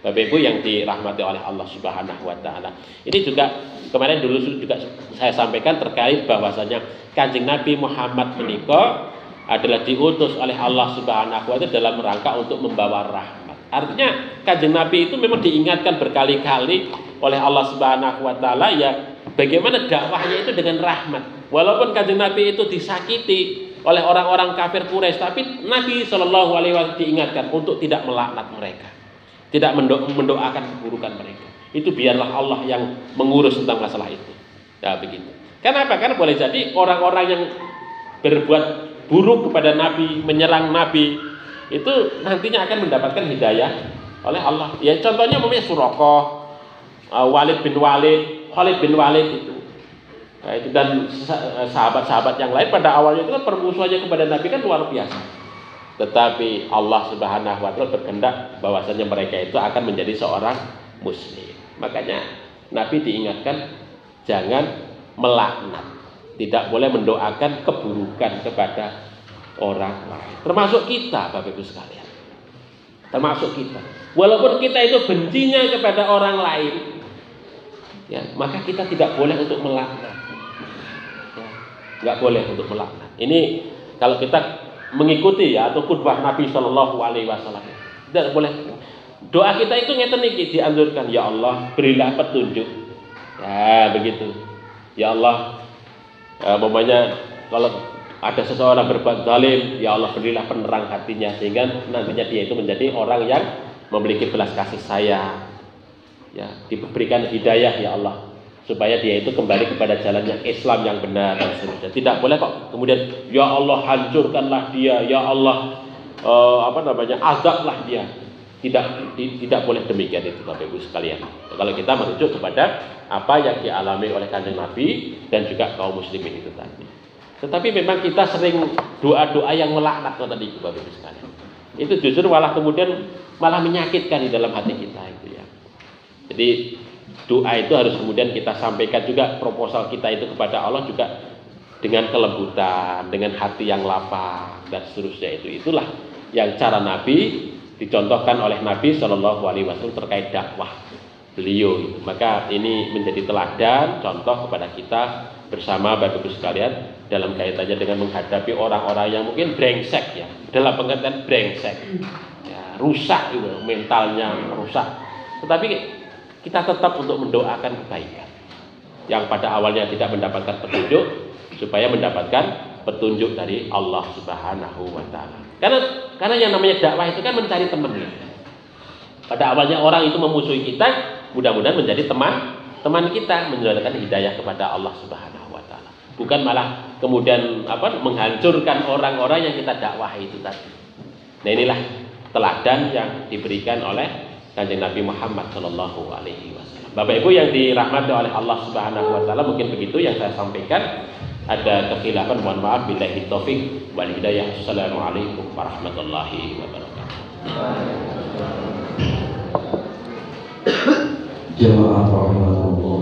Bapak Ibu yang dirahmati oleh Allah Subhanahu wa taala. Ini juga kemarin dulu juga saya sampaikan terkait bahwasanya Kanjeng Nabi Muhammad menika adalah diutus oleh Allah Subhanahu wa taala dalam rangka untuk membawa rahmat. Artinya Kanjeng Nabi itu memang diingatkan berkali-kali oleh Allah Subhanahu wa taala ya bagaimana dakwahnya itu dengan rahmat. Walaupun Kanjeng Nabi itu disakiti oleh orang-orang kafir Quraisy, tapi Nabi Shallallahu alaihi wasallam diingatkan untuk tidak melaknat mereka. Tidak mendoakan keburukan mereka. Itu biarlah Allah yang mengurus tentang masalah itu. Ya begitu. Kenapa? Karena boleh jadi orang-orang yang berbuat buruk kepada Nabi, menyerang Nabi, itu nantinya akan mendapatkan hidayah oleh Allah. Ya contohnya namanya Suraqah, Walid bin Walid, Khalid bin Walid itu. Dan sahabat-sahabat yang lain pada awalnya itu kan permusuhannya kepada Nabi kan luar biasa. Tetapi Allah Subhanahu wa taala berkehendak bahwasanya mereka itu akan menjadi seorang muslim. Makanya Nabi diingatkan jangan melaknat, tidak boleh mendoakan keburukan kepada orang lain. Termasuk kita, Bapak Ibu sekalian. Termasuk kita. Walaupun kita itu bencinya kepada orang lain, ya, maka kita tidak boleh untuk melaknat. Ya, nggak boleh untuk melaknat. Ini kalau kita mengikuti ya atau khutbah Nabi Shallallahu alaihi wasallam. Tidak boleh. Doa kita itu ngeten iki dianjurkan, ya Allah, berilah petunjuk. Ya, begitu. Ya Allah, umpamanya kalau ada seseorang berbuat zalim, ya Allah berilah penerang hatinya sehingga nantinya dia itu menjadi orang yang memiliki belas kasih sayang. Ya, diberikan hidayah ya Allah supaya dia itu kembali kepada jalan yang Islam yang benar dan seterusnya. Tidak boleh kok kemudian ya Allah hancurkanlah dia, ya Allah azablah dia. Tidak boleh demikian itu Bapak Ibu sekalian. Kalau kita merujuk kepada apa yang dialami oleh Kanjeng Nabi dan juga kaum muslimin itu tadi. Tetapi memang kita sering doa-doa yang melaknat tadi Bapak Ibu sekalian. Itu justru malah kemudian malah menyakitkan di dalam hati kita itu ya. Jadi doa itu harus kemudian kita sampaikan juga proposal kita itu kepada Allah juga dengan kelembutan, dengan hati yang lapang dan seterusnya itu. Itulah yang cara Nabi dicontohkan oleh Nabi Shallallahu alaihi wasallam terkait dakwah beliau itu. Maka ini menjadi teladan contoh kepada kita bersama Bapak Ibu sekalian dalam kaitannya dengan menghadapi orang-orang yang mungkin brengsek ya, dalam pengertian brengsek ya, rusak itu mentalnya rusak. Tetapi kita tetap untuk mendoakan kebaikan yang pada awalnya tidak mendapatkan petunjuk supaya mendapatkan petunjuk dari Allah Subhanahu wa taala. Karena yang namanya dakwah itu kan mencari teman. Pada awalnya orang itu memusuhi kita, mudah-mudahan menjadi teman kita, menjalankan hidayah kepada Allah Subhanahu wa taala. Bukan malah kemudian menghancurkan orang-orang yang kita dakwahi itu tadi. Nah, inilah teladan yang diberikan oleh Kanjeng Nabi Muhammad Shallallahu alaihi wasallam. Bapak Ibu yang dirahmati oleh Allah Subhanahu wa taala, mungkin begitu yang saya sampaikan. Ada kekhilafan, mohon maaf. Billahi taufik wal hidayah. Assalamualaikum warahmatullahi wabarakatuh. Jemaah rahmatullah.